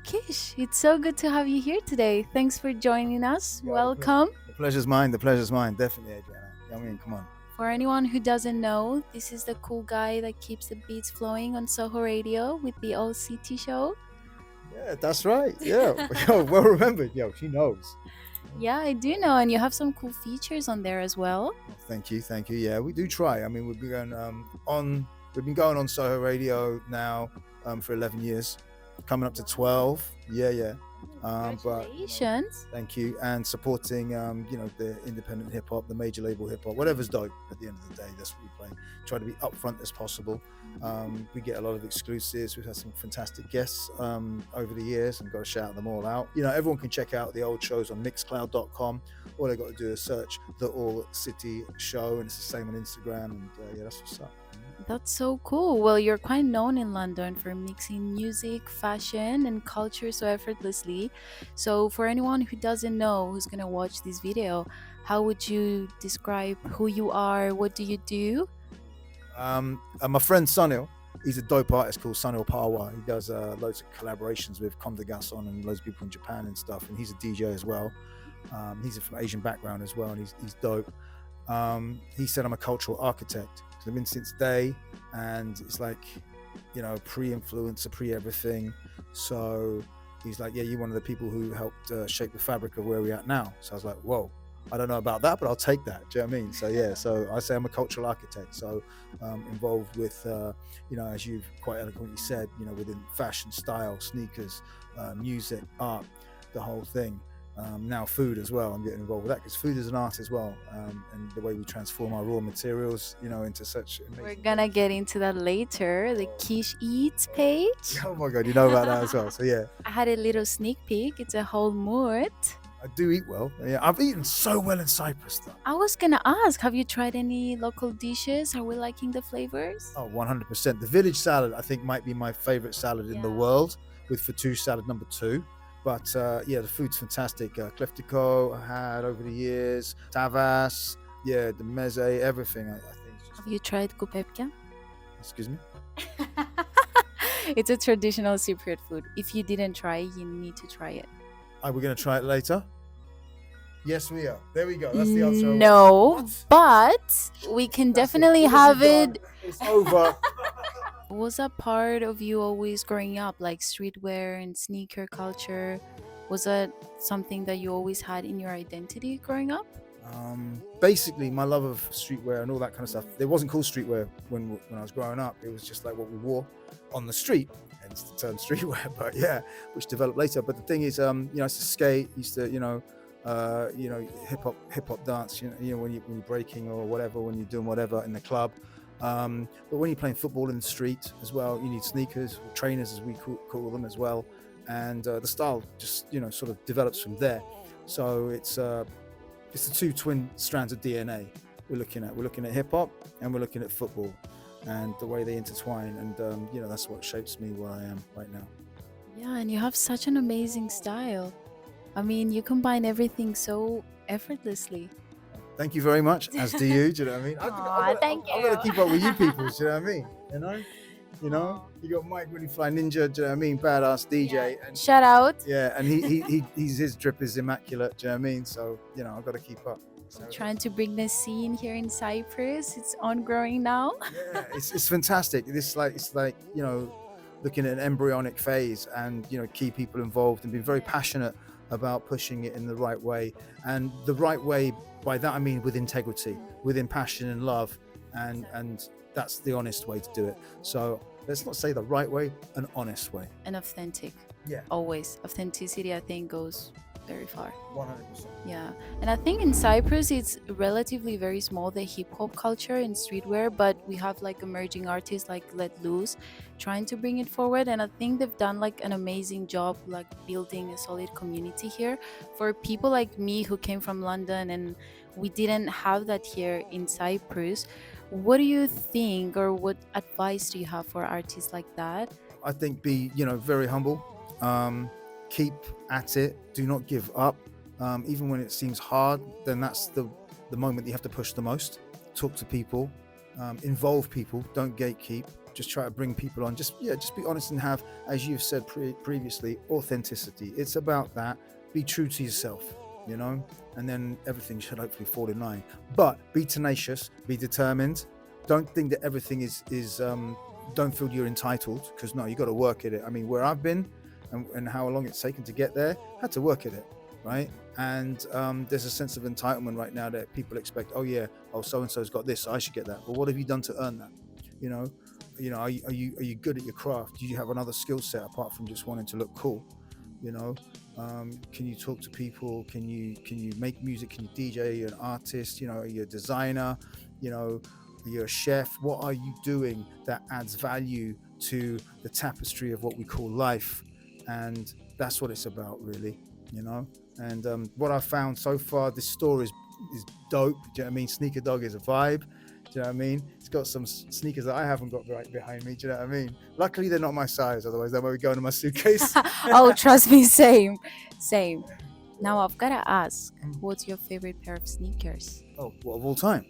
Kish, it's so good to have you here today. Thanks for joining us. Yeah, Welcome. the pleasure's mine. The pleasure's mine. Definitely, Andrianna. I mean, come on. For anyone who doesn't know, this is the cool guy that keeps the beats flowing on Soho Radio with the All City show. Yeah, that's right. Yeah. Yo, well remembered. Yo, she knows. Yeah, I do know, and you have some cool features on there as well. Thank you. Thank you. Yeah, we do try. I mean, we've been going on Soho Radio now for 11 years, coming up to 12. Yeah, yeah. Congratulations. Thank you. And supporting, the independent hip hop, the major label hip hop, whatever's dope at the end of the day. That's what we play. Try to be upfront as possible. We get a lot of exclusives. We've had some fantastic guests over the years and got to shout them all out. You know, everyone can check out the old shows on mixcloud.com. All they got to do is search the All City Show, and it's the same on Instagram. And yeah, that's what's up. That's so cool. Well, you're quite known in London for mixing music, fashion, and culture so effortlessly. So, for anyone who doesn't know who's going to watch this video, how would you describe who you are? What do you do? And my friend Sunil, he's a dope artist called Sunil Parwa. He does loads of collaborations with Comme des Garçons and loads of people in Japan and stuff. And he's a DJ as well. He's from Asian background as well, and he's dope. He said I'm a cultural architect. So I've been since day, and it's like, pre-influencer, pre-everything. So he's like, yeah, you're one of the people who helped shape the fabric of where we're at now. So I was like, whoa, I don't know about that, but I'll take that. Do you know what I mean? So yeah, so I say I'm a cultural architect. So involved with, as you've quite eloquently said, within fashion, style, sneakers, music, art, the whole thing. Now food as well. I'm getting involved with that because food is an art as well, and the way we transform our raw materials, into such amazing. We're gonna get into that later. The Kish Eats page. Oh my god, you know about that as well. So yeah, I had a little sneak peek. It's a whole mood. I do eat well. Yeah, I've eaten so well in Cyprus though. I was gonna ask, have you tried any local dishes? Are we liking the flavors? Oh, 100%. The village salad, I think, might be my favorite salad in the world, with fattoush salad number 2. But the food's fantastic. Kleftico I had over the years, Tavas, the meze, everything. I think. Have you tried kupepka? Excuse me? It's a traditional Cypriot food. If you didn't try it, you need to try it. Are we going to try it later? Yes, we are. There we go. That's the answer. No, but we can definitely have it. It's over. Was that part of you always growing up, like streetwear and sneaker culture? Was that something that you always had in your identity growing up? Basically, my love of streetwear and all that kind of stuff. It wasn't called streetwear when I was growing up. It was just like what we wore on the street, hence the term streetwear. But yeah, which developed later. But the thing is, I used to skate, used to, hip hop dance. When you're breaking or whatever, when you're doing whatever in the club. But when you're playing football in the street as well, you need sneakers, or trainers as we call them as well, and the style just sort of develops from there. So it's the two twin strands of DNA we're looking at hip hop, and we're looking at football and the way they intertwine, and that's what shapes me where I am right now. Yeah, and you have such an amazing style. I mean, you combine everything so effortlessly. Thank you very much, as do you. Do you know what I mean? Thank you. I've got to keep up with you people. Do you know what I mean? You got Mike Really Fly Ninja. Do you know what I mean? Badass DJ. Yeah. And shout out. Yeah, and his drip is immaculate. Do you know what I mean? So I've got to keep up. So, trying to bring the scene here in Cyprus. It's on growing now. Yeah, it's fantastic. It's like looking at an embryonic phase, and key people involved, and being very passionate about pushing it in the right way, and the right way. By that I mean with integrity, within passion and love, and that's the honest way to do it. So let's not say the right way, an honest way. And authentic. Yeah. Always. Authenticity, I think, goes very far. 100%. Yeah. And I think in Cyprus, it's relatively very small, the hip hop culture and streetwear, but we have like emerging artists like LetLoose trying to bring it forward. And I think they've done like an amazing job, like building a solid community here for people like me who came from London, and we didn't have that here in Cyprus. What do you think, or what advice do you have for artists like that? I think be, very humble. Keep at it. Do not give up. Even when it seems hard, then that's the moment you have to push the most. Talk to people, involve people. Don't gatekeep. just try to bring people on. Just be honest and have, as you've said previously, authenticity. It's about that. Be true to yourself, and then everything should hopefully fall in line. But be tenacious, be determined. Don't think that everything is don't feel you're entitled, because no, you got to work at it. I mean, where I've been and how long it's taken to get there, had to work at it, right? And there's a sense of entitlement right now that people expect, so and so's got this, so I should get that. Well, what have you done to earn that? Are you good at your craft? Do you have another skill set apart from just wanting to look cool? Can you talk to people? Can you make music? Can you DJ? Are you an artist? Are you a designer? You're a chef. What are you doing that adds value to the tapestry of what we call life? And that's what it's about, really. And what I've found so far, this store is dope. Do you know what I mean? SneakerDogg is a vibe. Do you know what I mean? It's got some sneakers that I haven't got right behind me. Do you know what I mean? Luckily, they're not my size. Otherwise, that might be going in my suitcase. Oh, trust me, same. Now I've gotta ask, what's your favorite pair of sneakers? Oh, what, of all time?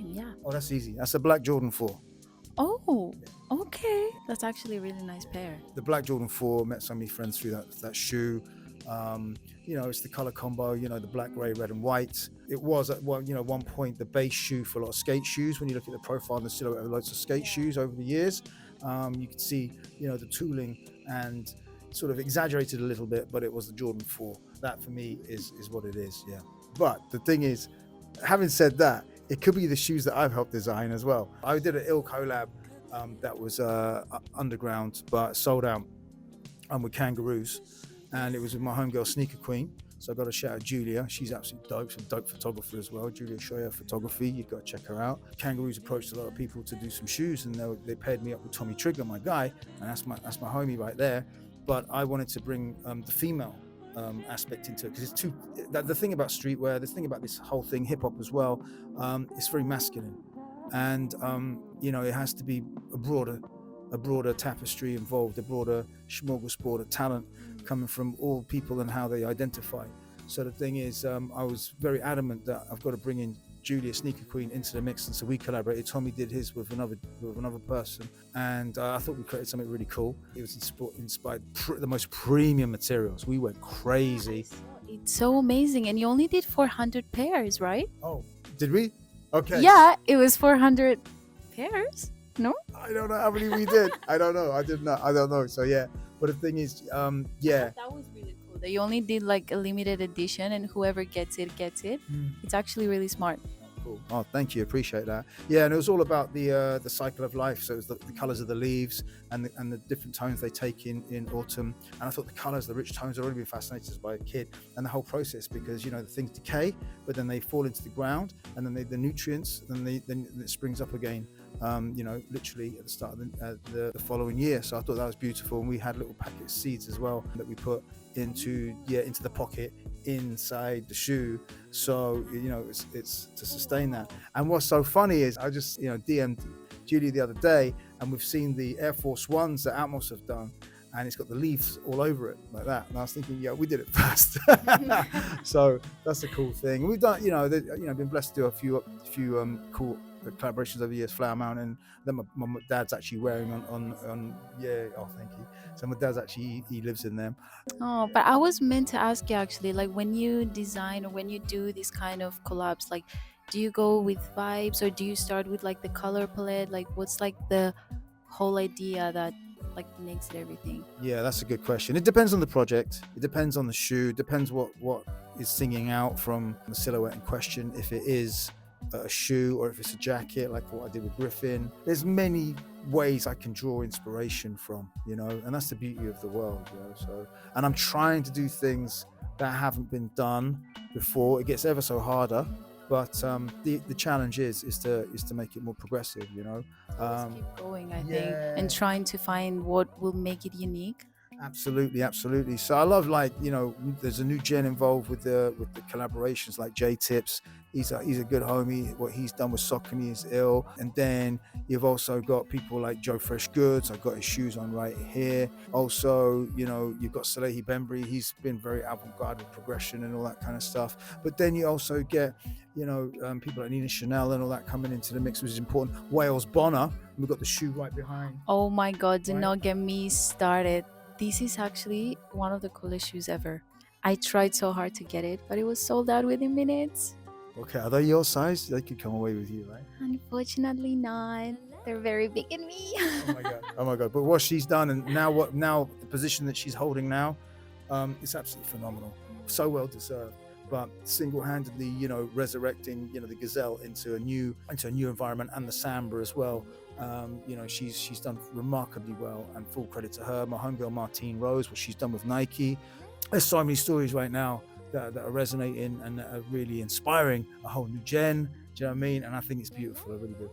Yeah. Oh, that's easy. That's a black Jordan 4. Oh, okay. That's actually a really nice pair. The black Jordan 4, met so many friends through that shoe. It's the color combo, the black, gray, red and white. It was at one point the base shoe for a lot of skate shoes. When you look at the profile and the silhouette of loads of skate shoes over the years, you could see, the tooling and sort of exaggerated a little bit, but it was the Jordan 4. That for me is what it is, yeah. But the thing is, having said that, it could be the shoes that I've helped design as well. I did an ill collab that was underground, but sold out with Kangaroos. And it was with my homegirl Sneaker Queen. So I got to shout out Julia. She's absolutely dope. She's a dope photographer as well. Julia Shoya Photography. You've got to check her out. Kangaroos approached a lot of people to do some shoes, and they paired me up with Tommy Trigger, my guy, and that's my homie right there. But I wanted to bring the female aspect into it, because it's the thing about streetwear, the thing about this whole thing, hip hop as well, it's very masculine, and it has to be a broader tapestry involved, a broader smorgasbord of talent coming from all people and how they identify. So the thing is, I was very adamant that I've got to bring in Julia Sneaker Queen into the mix, and so we collaborated. Tommy did his with another person, and I thought we created something really cool. It was inspired the most premium materials. We went crazy. It's so amazing, and you only did 400 pairs, right? Oh, did we? Okay. Yeah, it was 400 pairs. No? I don't know how many we did. I don't know. I did not. I don't know. So yeah. But the thing is, yeah. That was really cool. That you only did like a limited edition, and whoever gets it, gets it. It's actually really smart. Cool. Oh, thank you. Appreciate that. Yeah, and it was all about the cycle of life. So it was the colors of the leaves and the different tones they take in autumn. And I thought the colors, the rich tones, I've already been fascinated by a kid, and the whole process, because the things decay, but then they fall into the ground, and then the nutrients, then it springs up again. Literally at the start of the following year. So I thought that was beautiful, and we had little packet of seeds as well that we put into the pocket inside the shoe. So it's to sustain that. And what's so funny is I just DM'd Julie the other day, and we've seen the Air Force Ones that Atmos have done, and it's got the leaves all over it like that. And I was thinking, we did it first. So that's a cool thing. And we've done, been blessed to do a few cool collaborations over the years. Flower Mountain, that my dad's actually wearing on thank you. So my dad's actually, he lives in them. Oh, but I was meant to ask you actually, like when you design or when you do this kind of collabs, like do you go with vibes, or do you start with like the color palette? Like what's like the whole idea that like makes it everything? Yeah, that's a good question. It depends on the project, it depends on the shoe, it depends what is singing out from the silhouette in question. If it is a shoe or if it's a jacket, like what I did with Griffin, there's many ways I can draw inspiration from, and that's the beauty of the world. So, and I'm trying to do things that haven't been done before. It gets ever so harder, but the challenge is to make it more progressive. Just keep going, I think, and trying to find what will make it unique. Absolutely. So I love, there's a new gen involved with the collaborations, like J Tips. he's a good homie. What he's done with Saucony is ill. And then you've also got people like Joe Fresh Goods. I've got his shoes on right here. Also, you've got Salehi Bembry. He's been very avant-garde with progression and all that kind of stuff. But then you also get people like Nina Chanel and all that coming into the mix, which is important. Wales Bonner, we've got the shoe right behind. Oh my god, do Right. not get me started. This is actually one of the coolest shoes ever. I tried so hard to get it, but it was sold out within minutes. Okay, are they your size? They could come away with you, right? Unfortunately not. They're very big in me. Oh my god! Oh my god! But what she's done, and now the position that she's holding now, it's absolutely phenomenal. So well deserved. But single-handedly, resurrecting, the Gazelle into a new environment, and the Samba as well. She's done remarkably well, and full credit to her. My homegirl Martine Rose, what she's done with Nike. There's so many stories right now that are resonating and that are really inspiring a whole new gen. Do you know what I mean? And I think it's beautiful. I really do.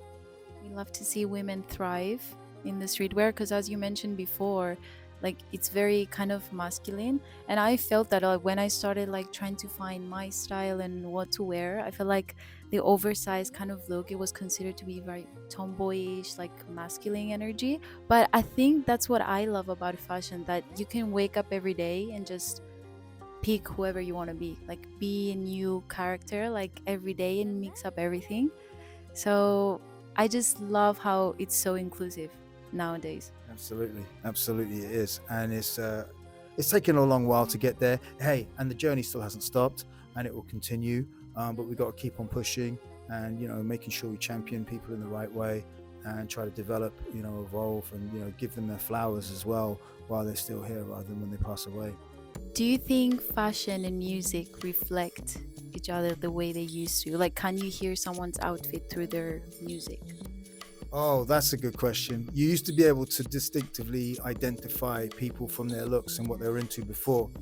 We love to see women thrive in the streetwear because, as you mentioned before, like it's very kind of masculine, and I felt that when I started like trying to find my style and what to wear, I felt like the oversized kind of look, it was considered to be very tomboyish, like masculine energy. But I think that's what I love about fashion, that you can wake up every day and just pick whoever you want to be, like be a new character like every day and mix up everything. So I just love how it's so inclusive nowadays. Absolutely it is. And it's taken a long while to get there. Hey, and the journey still hasn't stopped, and it will continue. But we've got to keep on pushing and making sure we champion people in the right way and try to develop, evolve, and give them their flowers as well while they're still here, rather than when they pass away. Do you think fashion and music reflect each other the way they used to? Like, can you hear someone's outfit through their music? Oh, that's a good question. You used to be able to distinctively identify people from their looks and what they were into before,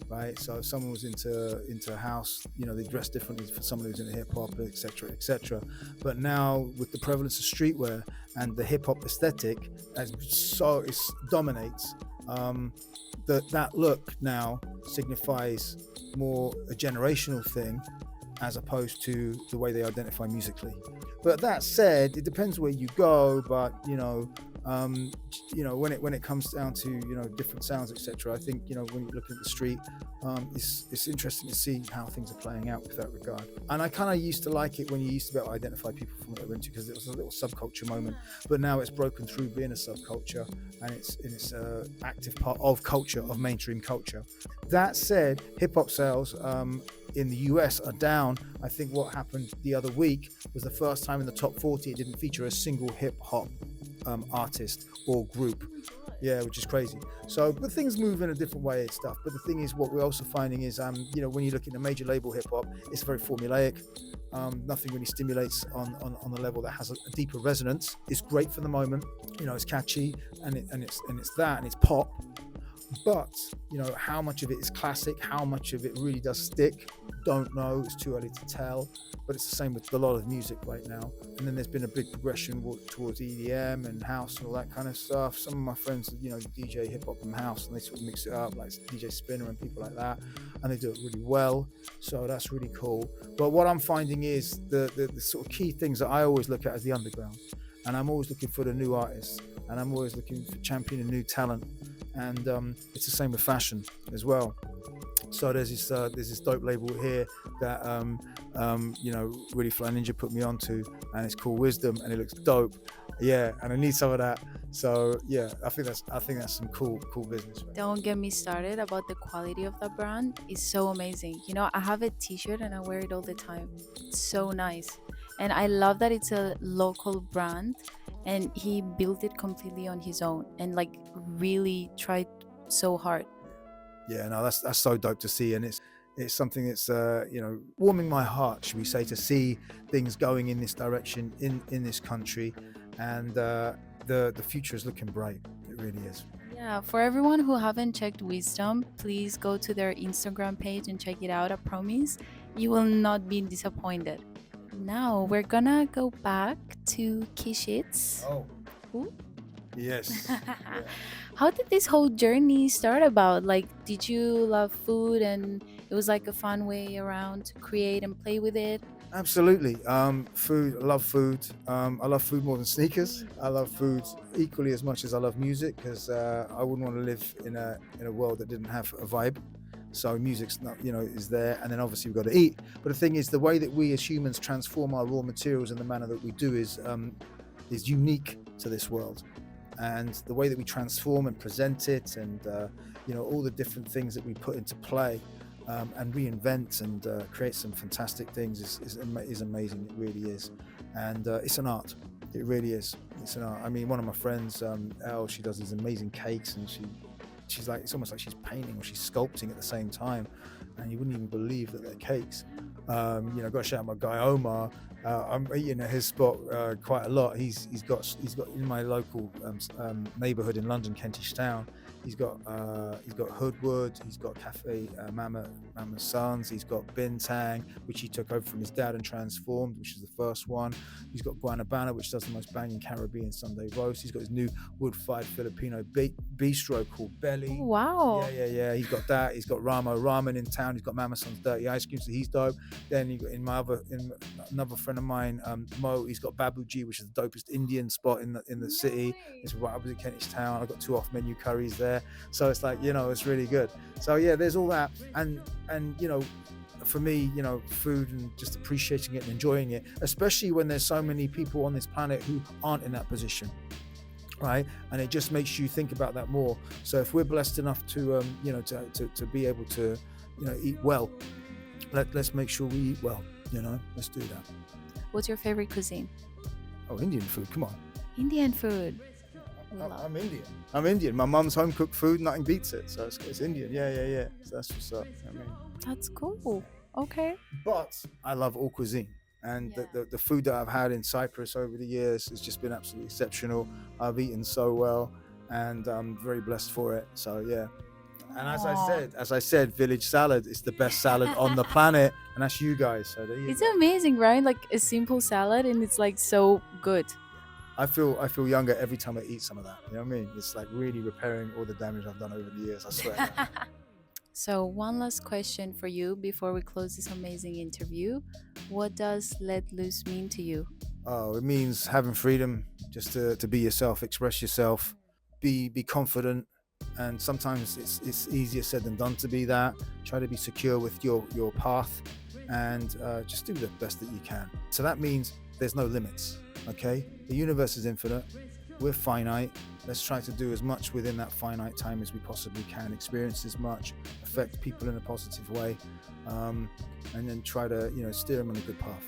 right? So if someone was into house, they dress differently for someone who's into hip hop, etc., etc. But now with the prevalence of streetwear and the hip hop aesthetic, it dominates. That look now signifies more a generational thing as opposed to the way they identify musically. But that said, it depends where you go. But when it comes down to different sounds, etc., I think when you're looking at the street, it's interesting to see how things are playing out with that regard. And I kind of used to like it when you used to be able to identify people from what they were into, because it was a little subculture moment. But now it's broken through being a subculture, and it's active part of culture, of mainstream culture. That said, hip hop sales in the US are down. I think what happened the other week was the first time in the top 40 it didn't feature a single hip hop artist or group. Yeah, which is crazy. So, but things move in a different way and stuff. But the thing is, what we're also finding is, when you look at the major label hip hop, it's very formulaic. Nothing really stimulates on the level that has a deeper resonance. It's great for the moment. It's catchy and it's pop. But how much of it is classic, how much of it really does stick, don't know. It's too early to tell. But it's the same with a lot of music right now. And then there's been a big progression towards EDM and house and all that kind of stuff. Some of my friends DJ hip hop and house, and they sort of mix it up, like DJ Spinner and people like that, and they do it really well. So that's really cool. But what I'm finding is the sort of key things that I always look at as the underground, and I'm always looking for the new artists, and I'm always looking for championing new talent. And it's the same with fashion as well. So there's this dope label here that Really Fly Ninja put me onto, and it's called Wisdom, and it looks dope. Yeah, and I need some of that. So yeah, I think that's some cool business. Right? Don't get me started about the quality of the brand. It's so amazing. I have a t-shirt and I wear it all the time. It's so nice. And I love that it's a local brand, and he built it completely on his own and like really tried so hard. Yeah, no, that's so dope to see, and it's something that's warming my heart, should we say, to see things going in this direction in this country, and the future is looking bright. It really is. Yeah, for everyone who haven't checked Wisdom, please go to their Instagram page and check it out. I promise you will not be disappointed. Now we're gonna go back to Kish. Oh. Who? Yes. Yeah. How did this whole journey start about? Like, did you love food and it was like a fun way around to create and play with it? Absolutely. Food. I love food. I love food more than sneakers. I love food equally as much as I love music because I wouldn't want to live in a world that didn't have a vibe. So music's not, is there, and then obviously we've got to eat. But the thing is, the way that we as humans transform our raw materials in the manner that we do is unique to this world, and the way that we transform and present it, and all the different things that we put into play and reinvent and create some fantastic things is amazing. It really is, and it's an art. It really is. It's an art. I mean, one of my friends, Elle, she does these amazing cakes, and she's like, it's almost like she's painting or she's sculpting at the same time, and you wouldn't even believe that they're cakes. Got to shout out my guy Omar. I'm eating at his spot quite a lot. He's got in my local neighbourhood in London, Kentish Town. He's got Hoodwood. He's got Cafe Mama Sons. He's got Bintang, which he took over from his dad and transformed, which is the first one. He's got Guanabana, which does the most banging Caribbean Sunday roast. He's got his new wood-fired Filipino bistro called Belly. Oh, wow. Yeah. He's got that. He's got Ramo Ramen in town. He's got Mama Son's Dirty Ice Cream, so he's dope. Then you got in another friend of mine, Mo. He's got Babuji, which is the dopest Indian spot in the city. It's right opposite Kentish Town. I've got 2 off-menu curries there. So it's like, it's really good. So yeah, there's all that, and for me, food and just appreciating it and enjoying it, especially when there's so many people on this planet who aren't in that position, right? And it just makes you think about that more. So if we're blessed enough to to be able to eat well, let's make sure we eat well. Let's do that. What's your favorite cuisine? Oh, Indian food. Come on. Indian food. I'm Indian. My mum's home cooked food, nothing beats it. So it's Indian. Yeah. So that's what's up. That's cool. Okay. But I love all cuisine. And the food that I've had in Cyprus over the years has just been absolutely exceptional. I've eaten so well, and I'm very blessed for it. So yeah. And as I said, village salad is the best salad on the planet, and that's you guys. So there you It's go. amazing, right? Like a simple salad, and it's like so good. I feel younger every time I eat some of that. You know what I mean? It's like really repairing all the damage I've done over the years. I swear. So one last question for you before we close this amazing interview. What does let loose mean to you? Oh, it means having freedom, just to be yourself, express yourself, be confident. And sometimes it's easier said than done to be that. Try to be secure with your path, and just do the best that you can. So that means there's no limits. Okay, the universe is infinite. We're finite. Let's try to do as much within that finite time as we possibly can. Experience as much, affect people in a positive way, and then try to steer them on a good path.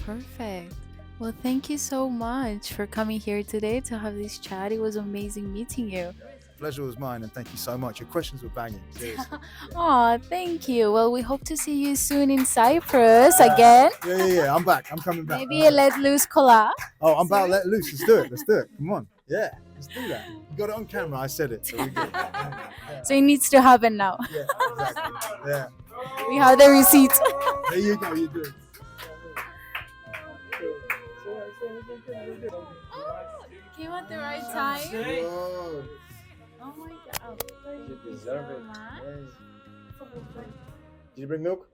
Perfect. Well, thank you so much for coming here today to have this chat. It was amazing meeting you. Pleasure was mine, and thank you so much. Your questions were banging. Seriously. Oh, thank you. Well, we hope to see you soon in Cyprus again. Yeah. I'm back. I'm coming back. Maybe a Let Loose collab. Oh, I'm about to let loose. Let's do it. Come on. Yeah, let's do that. You got it on camera. I said it. So we're good. Yeah. So it needs to happen now. Yeah, exactly. Yeah. We have the receipt. There you go. You do it. Came at the right time. Whoa. Oh my god. Thank You you deserve so it. much. Did you bring milk?